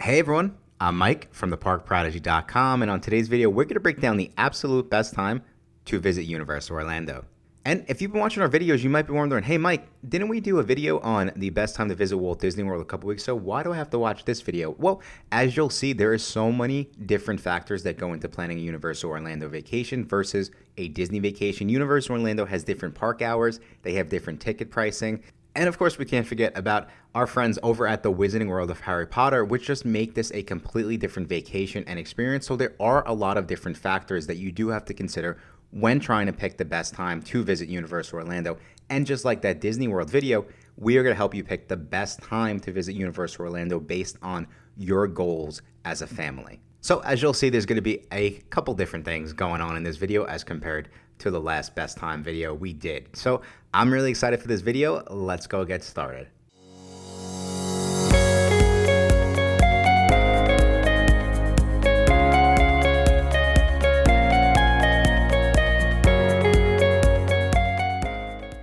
Hey everyone, I'm Mike from theparkprodigy.com, and on today's video, we're going to break down the absolute best time to visit Universal Orlando. And if you've been watching our videos, you might be wondering, hey Mike, didn't we do a video on the best time to visit Walt Disney World a couple weeks ago? Why do I have to watch this video? Well, as you'll see, there is so many different factors that go into planning a Universal Orlando vacation versus a Disney vacation. Universal Orlando has different park hours, they have different ticket pricing. And of course, we can't forget about our friends over at the Wizarding World of Harry Potter, which just make this a completely different vacation and experience. So there are a lot of different factors that you do have to consider when trying to pick the best time to visit Universal Orlando. And just like that Disney World video, we are going to help you pick the best time to visit Universal Orlando based on your goals as a family. So as you'll see, there's going to be a couple different things going on in this video as compared to the last best time video we did. So I'm really excited for this video. Let's go get started.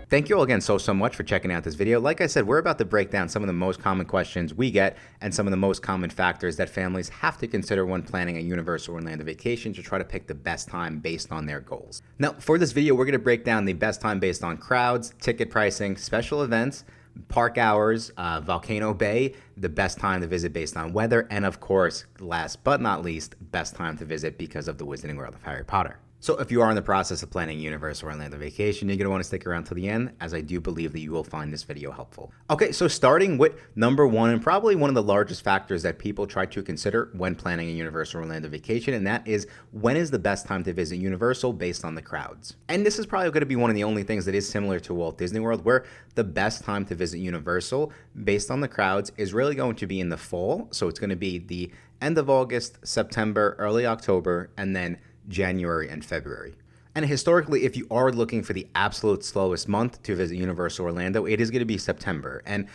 Thank you all again so much for checking out this video. Like I said, we're about to break down some of the most common questions we get and some of the most common factors that families have to consider when planning a Universal Orlando vacation to try to pick the best time based on their goals. Now, for this video, we're going to break down the best time based on crowds, ticket pricing, special events, park hours, Volcano Bay, the best time to visit based on weather, and of course, last but not least, best time to visit because of the Wizarding World of Harry Potter. So if you are in the process of planning a Universal Orlando vacation, you're going to want to stick around till the end, as I do believe that you will find this video helpful. Okay, so starting with number one, and probably one of the largest factors that people try to consider when planning a Universal Orlando vacation, and that is when is the best time to visit Universal based on the crowds. And this is probably going to be one of the only things that is similar to Walt Disney World, where the best time to visit Universal based on the crowds is really going to be in the fall. So it's going to be the end of August, September, early October, and then January and February. And historically, if you are looking for the absolute slowest month to visit Universal Orlando, it is going to be September. And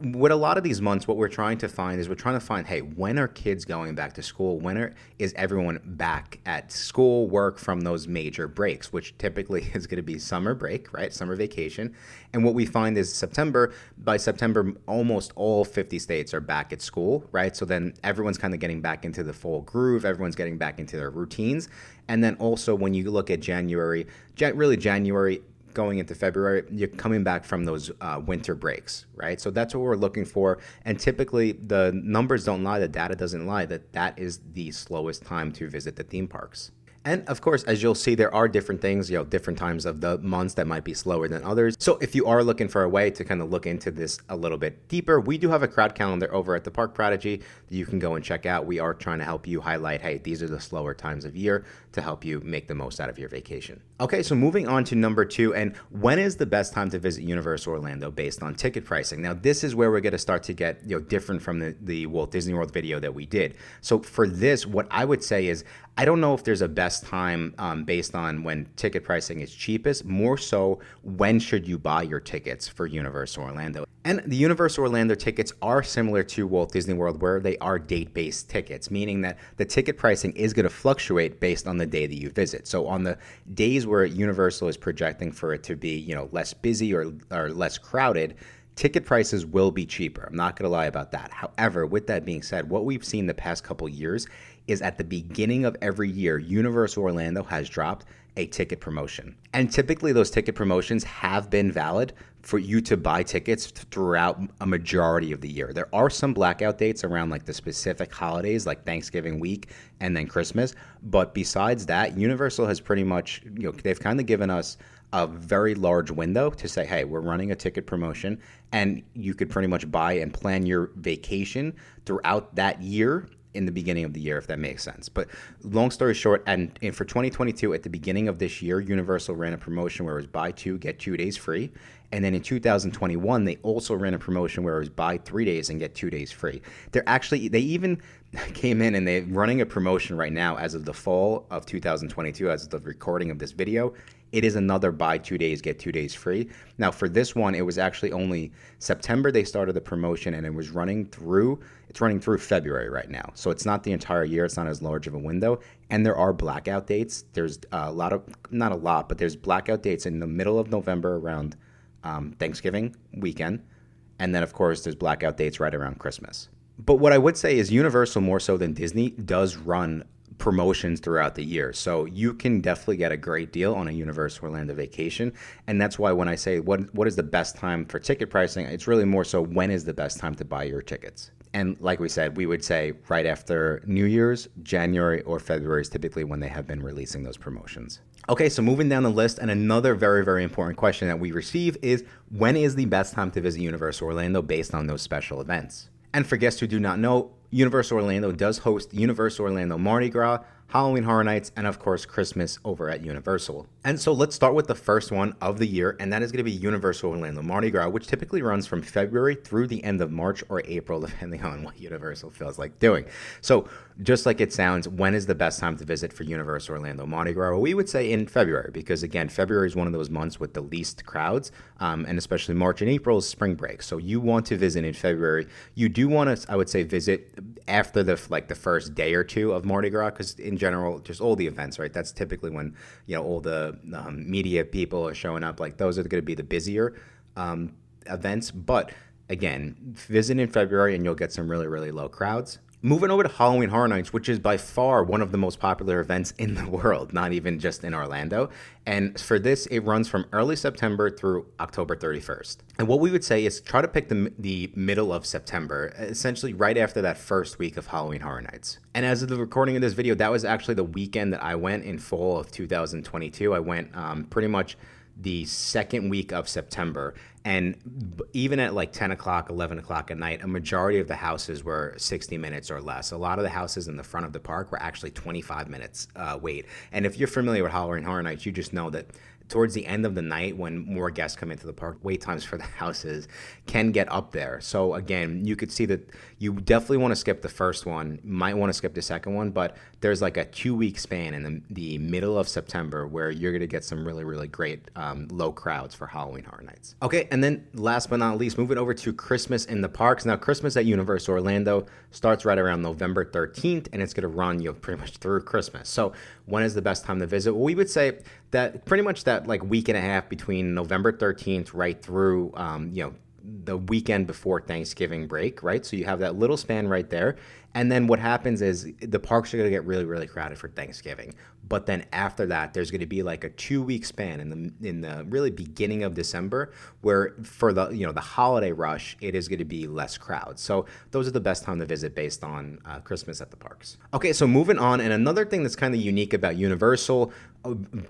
with a lot of these months, what we're trying to find is hey, when are kids going back to school? Is everyone back at school, work from those major breaks, which typically is going to be summer break, right? Summer vacation. And what we find is by September, almost all 50 states are back at school, right? So then everyone's kind of getting back into the full groove. Everyone's getting back into their routines. And then also when you look at January, going into February, you're coming back from those winter breaks, right? So that's what we're looking for. And typically the numbers don't lie, the data doesn't lie, that is the slowest time to visit the theme parks. And of course, as you'll see, there are different things, different times of the months that might be slower than others. So if you are looking for a way to kind of look into this a little bit deeper, we do have a crowd calendar over at the Park Prodigy that you can go and check out. We are trying to help you highlight, hey, these are the slower times of year to help you make the most out of your vacation. Okay, so moving on to number two, and when is the best time to visit Universal Orlando based on ticket pricing? Now, this is where we're going to start to get different from the Walt Disney World video that we did. So for this, what I would say is, I don't know if there's a best time based on when ticket pricing is cheapest, more so when should you buy your tickets for Universal Orlando. And the Universal Orlando tickets are similar to Walt Disney World, where they are date-based tickets, meaning that the ticket pricing is going to fluctuate based on the day that you visit. So on the days where Universal is projecting for it to be, less busy or less crowded, ticket prices will be cheaper. I'm not going to lie about that. However, with that being said, what we've seen the past couple years is at the beginning of every year, Universal Orlando has dropped a ticket promotion. And typically those ticket promotions have been valid for you to buy tickets throughout a majority of the year. There are some blackout dates around like the specific holidays like Thanksgiving week and then Christmas. But besides that, Universal has pretty much, they've kind of given us a very large window to say, hey, we're running a ticket promotion, and you could pretty much buy and plan your vacation throughout that year in the beginning of the year, if that makes sense. But long story short, and for 2022, at the beginning of this year, Universal ran a promotion where it was buy 2, get 2 days free. And then in 2021, they also ran a promotion where it was buy 3 days and get 2 days free. They even came in and they're running a promotion right now as of the fall of 2022, as of the recording of this video. It is another buy 2 days, get 2 days free. Now for this one, it was actually only September they started the promotion, and it's running through February right now. So it's not the entire year. It's not as large of a window. And there are blackout dates. There's there's blackout dates in the middle of November around Thanksgiving weekend. And then of course there's blackout dates right around Christmas. But what I would say is Universal, more so than Disney, does run promotions throughout the year. So you can definitely get a great deal on a Universal Orlando vacation. And that's why when I say what is the best time for ticket pricing, it's really more so when is the best time to buy your tickets. And like we said, we would say right after New Year's, January or February is typically when they have been releasing those promotions. Okay, so moving down the list, and another very, very important question that we receive is when is the best time to visit Universal Orlando based on those special events? And for guests who do not know, Universal Orlando does host Universal Orlando Mardi Gras, Halloween Horror Nights, and of course Christmas over at Universal. And so let's start with the first one of the year, and that is going to be Universal Orlando Mardi Gras, which typically runs from February through the end of March or April, depending on what Universal feels like doing. So just like it sounds, when is the best time to visit for Universal Orlando Mardi Gras? Well, we would say in February, because again, February is one of those months with the least crowds, and especially March and April is spring break. So you want to visit in February. You do want to, I would say, visit after the first day or two of Mardi Gras, because in general, just all the events, right? That's typically when all the media people are showing up. Like those are going to be the busier events. But again, visit in February and you'll get some really, really low crowds. Moving over to Halloween Horror Nights, which is by far one of the most popular events in the world, not even just in Orlando. And for this, it runs from early September through October 31st. And what we would say is try to pick the middle of September, essentially right after that first week of Halloween Horror Nights. And as of the recording of this video, that was actually the weekend that I went in fall of 2022. I went pretty much the second week of September. And even at like 10 o'clock, 11 o'clock at night, a majority of the houses were 60 minutes or less. A lot of the houses in the front of the park were actually 25 minutes wait. And if you're familiar with Halloween Horror Nights, you just know that towards the end of the night, when more guests come into the park, wait times for the houses can get up there. So again, you could see that you definitely want to skip the first one, might want to skip the second one, but there's like a 2-week span in the middle of September where you're going to get some really, really great low crowds for Halloween Horror Nights. Okay, and then last but not least, moving over to Christmas in the parks. Now, Christmas at Universal Orlando starts right around November 13th, and it's going to run pretty much through Christmas. So when is the best time to visit? Well, we would say that pretty much that like week and a half between November 13th right through, the weekend before Thanksgiving break, right? So you have that little span right there. And then what happens is the parks are going to get really, really crowded for Thanksgiving. But then after that, there's going to be like a 2-week span in the really beginning of December where for the the holiday rush, it is going to be less crowds. So those are the best time to visit based on Christmas at the parks. Okay, so moving on, and another thing that's kind of unique about Universal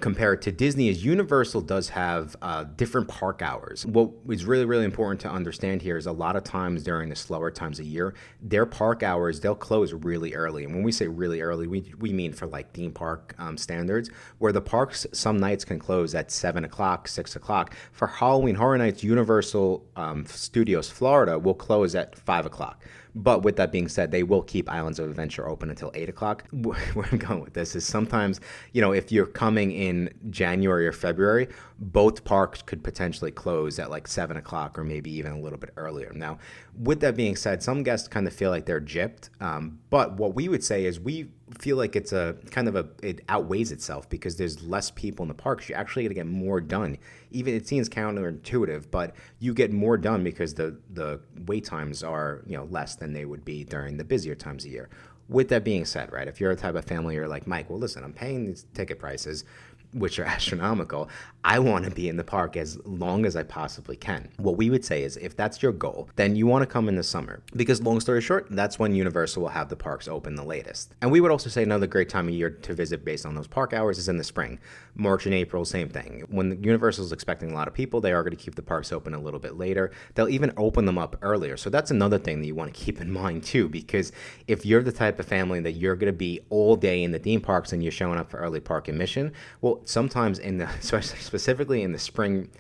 compared to Disney is Universal does have different park hours. What is really, really important to understand here is a lot of times during the slower times of year, their park hours, they'll close really early. And when we say really early, we mean for like theme park standards, where the parks some nights can close at 7 o'clock, 6 o'clock. For Halloween Horror Nights, Universal Studios Florida will close at 5 o'clock. But with that being said, they will keep Islands of Adventure open until 8 o'clock. Where I'm going with this is sometimes, if you're coming in January or February, both parks could potentially close at like 7 o'clock or maybe even a little bit earlier. Now, with that being said, some guests kind of feel like they're gypped. But what we would say is we feel like it's it outweighs itself because there's less people in the parks. You're actually going to get more done. Even it seems counterintuitive, but you get more done because the wait times are less than they would be during the busier times of year. With that being said, right, if you're a type of family, you're like, Mike, well, listen, I'm paying these ticket prices, which are astronomical. I want to be in the park as long as I possibly can. What we would say is if that's your goal, then you want to come in the summer because long story short, that's when Universal will have the parks open the latest. And we would also say another great time of year to visit based on those park hours is in the spring. March and April, same thing. When Universal is expecting a lot of people, they are going to keep the parks open a little bit later. They'll even open them up earlier. So that's another thing that you want to keep in mind too, because if you're the type of family that you're going to be all day in the theme parks and you're showing up for early park admission, well, sometimes specifically in the spring,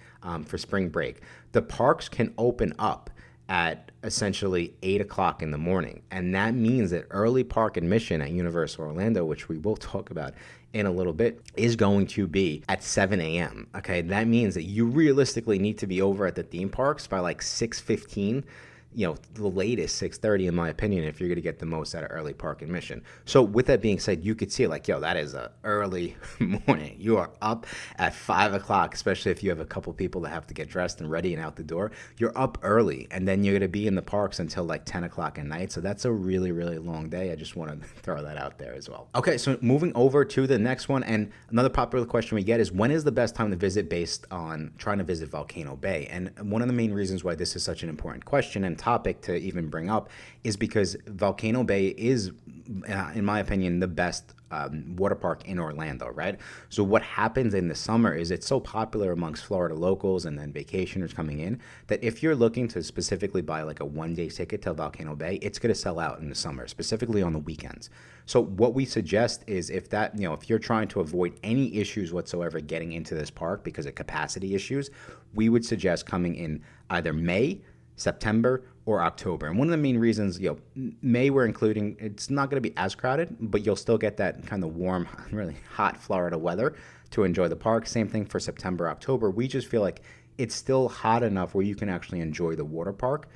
for spring break, the parks can open up at essentially 8 o'clock in the morning. And that means that early park admission at Universal Orlando, which we will talk about in a little bit, is going to be at 7 a.m. Okay, that means that you realistically need to be over at the theme parks by like 6:15. the latest 6:30 in my opinion, if you're going to get the most out of early park admission. So with that being said, you could see like, that is a early morning. You are up at 5 o'clock, especially if you have a couple people that have to get dressed and ready and out the door. You're up early, and then you're going to be in the parks until like 10 o'clock at night. So that's a really, really long day. I just want to throw that out there as well. Okay, so moving over to the next one, and another popular question we get is, when is the best time to visit based on trying to visit Volcano Bay? And one of the main reasons why this is such an important question and topic to even bring up is because Volcano Bay is, in my opinion, the best water park in Orlando, right? So what happens in the summer is it's so popular amongst Florida locals and then vacationers coming in that if you're looking to specifically buy like a one-day ticket to Volcano Bay, it's going to sell out in the summer, specifically on the weekends. So what we suggest is if you're trying to avoid any issues whatsoever getting into this park because of capacity issues, we would suggest coming in either May, September, or October. And one of the main reasons, May we're including, it's not going to be as crowded, but you'll still get that kind of warm, really hot Florida weather to enjoy the park. Same thing for September, October. We just feel like it's still hot enough where you can actually enjoy the water park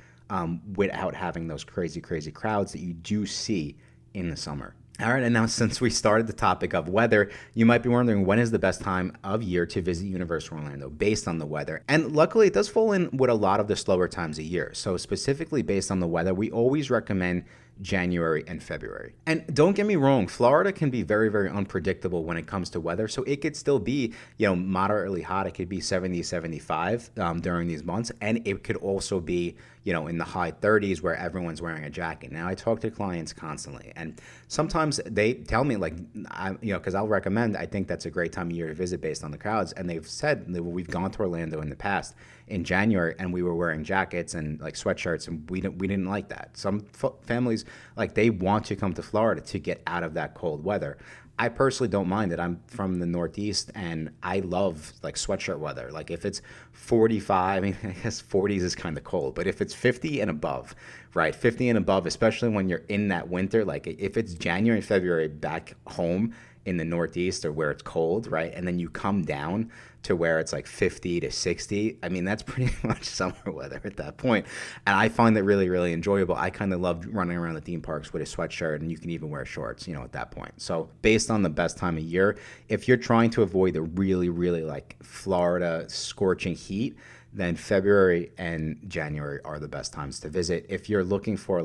without having those crazy, crazy crowds that you do see in the summer. All right, and now since we started the topic of weather, you might be wondering when is the best time of year to visit Universal Orlando based on the weather. And luckily, it does fall in with a lot of the slower times of year. So specifically based on the weather, we always recommend January and February. And don't get me wrong, Florida can be very, very unpredictable when it comes to weather. So it could still be, moderately hot. It could be 70, 75 during these months. And it could also be, in the high 30s where everyone's wearing a jacket. Now, I talk to clients constantly, and sometimes they tell me because I'll recommend, I think that's a great time of year to visit based on the crowds. And they've said that we've gone to Orlando in the past in January and we were wearing jackets and like sweatshirts, and we didn't like that. Some families, they want to come to Florida to get out of that cold weather. I personally don't mind it. I'm from the Northeast and I love sweatshirt weather. If it's 45, I guess 40s is kind of cold, but if it's 50 and above, right? 50 and above, especially when you're in that winter, if it's January and February back home in the Northeast or where it's cold, right? And then you come down to where it's 50 to 60. I mean, that's pretty much summer weather at that point. And I find that really, really enjoyable. I kind of love running around the theme parks with a sweatshirt, and you can even wear shorts, at that point. So based on the best time of year, if you're trying to avoid the really, really Florida scorching heat, then February and January are the best times to visit. If you're looking for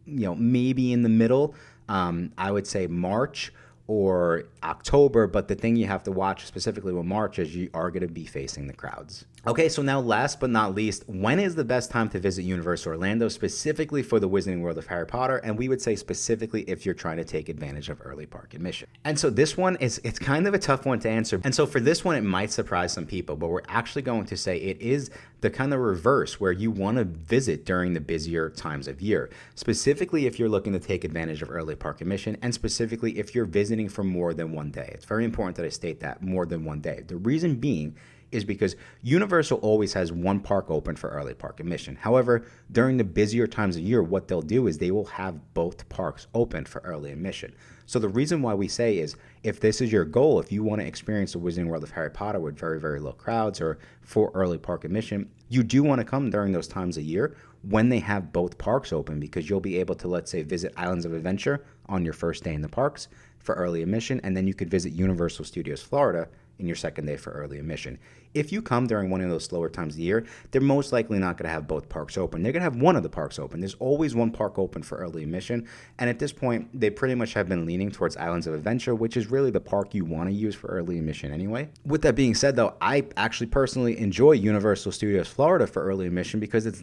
maybe in the middle, I would say March or October, but the thing you have to watch specifically with March is you are going to be facing the crowds. Okay, so now last but not least, when is the best time to visit Universal Orlando, specifically for the Wizarding World of Harry Potter? And we would say specifically if you're trying to take advantage of early park admission. And so this one it's kind of a tough one to answer. And so for this one, it might surprise some people, but we're actually going to say it is the kind of reverse where you want to visit during the busier times of year, specifically if you're looking to take advantage of early park admission, and specifically if you're visiting for more than one day. It's very important that I state that, more than one day. The reason being is because Universal always has one park open for early park admission. However, during the busier times of year, what they'll do is they will have both parks open for early admission. So the reason why we say is, if this is your goal, if you want to experience the Wizarding World of Harry Potter with very, very low crowds or for early park admission, you do want to come during those times of year when they have both parks open, because you'll be able to, let's say, visit Islands of Adventure on your first day in the parks for early admission, and then you could visit Universal Studios Florida in your second day for early admission. If you come during one of those slower times of the year, they're most likely not going to have both parks open. They're going to have one of the parks open. There's always one park open for early admission. And at this point, they pretty much have been leaning towards Islands of Adventure, which is really the park you want to use for early admission anyway. With that being said, though, I actually personally enjoy Universal Studios Florida for early admission because it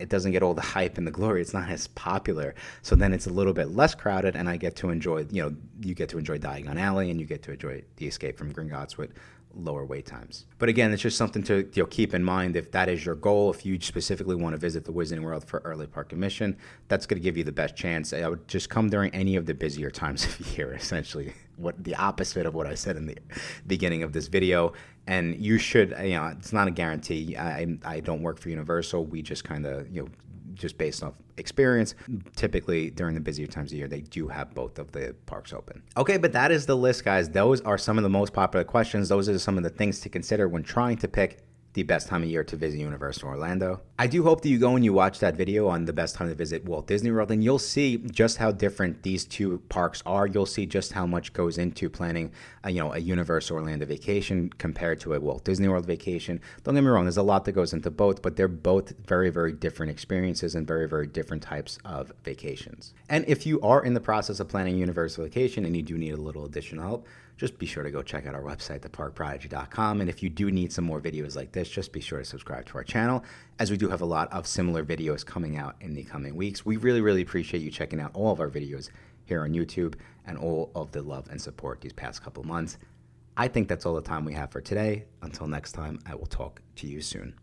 doesn't get all the hype and the glory. It's not as popular. So then it's a little bit less crowded, and I get to enjoy, you get to enjoy Diagon Alley, and you get to enjoy the Escape from Gringotts with lower wait times. But again, it's just something to keep in mind if that is your goal. If you specifically want to visit the Wizarding World for early park admission, that's going to give you the best chance. I would just come during any of the busier times of year, essentially. What the opposite of what I said in the beginning of this video. And you should, it's not a guarantee. I don't work for Universal. We just kind of, just based off experience, typically during the busier times of year, they do have both of the parks open. Okay, but that is the list, guys. Those are some of the most popular questions. Those are some of the things to consider when trying to pick the best time of year to visit Universal Orlando. I do hope that you go and you watch that video on the best time to visit Walt Disney World, and you'll see just how different these two parks are. You'll see just how much goes into planning a Universal Orlando vacation compared to a Walt Disney World vacation. Don't get me wrong, there's a lot that goes into both, but they're both very, very different experiences and very, very different types of vacations. And if you are in the process of planning a Universal vacation and you do need a little additional help, just be sure to go check out our website, theparkprodigy.com. And if you do need some more videos like this, just be sure to subscribe to our channel, as we do have a lot of similar videos coming out in the coming weeks. We really, really appreciate you checking out all of our videos here on YouTube and all of the love and support these past couple months. I think that's all the time we have for today. Until next time, I will talk to you soon.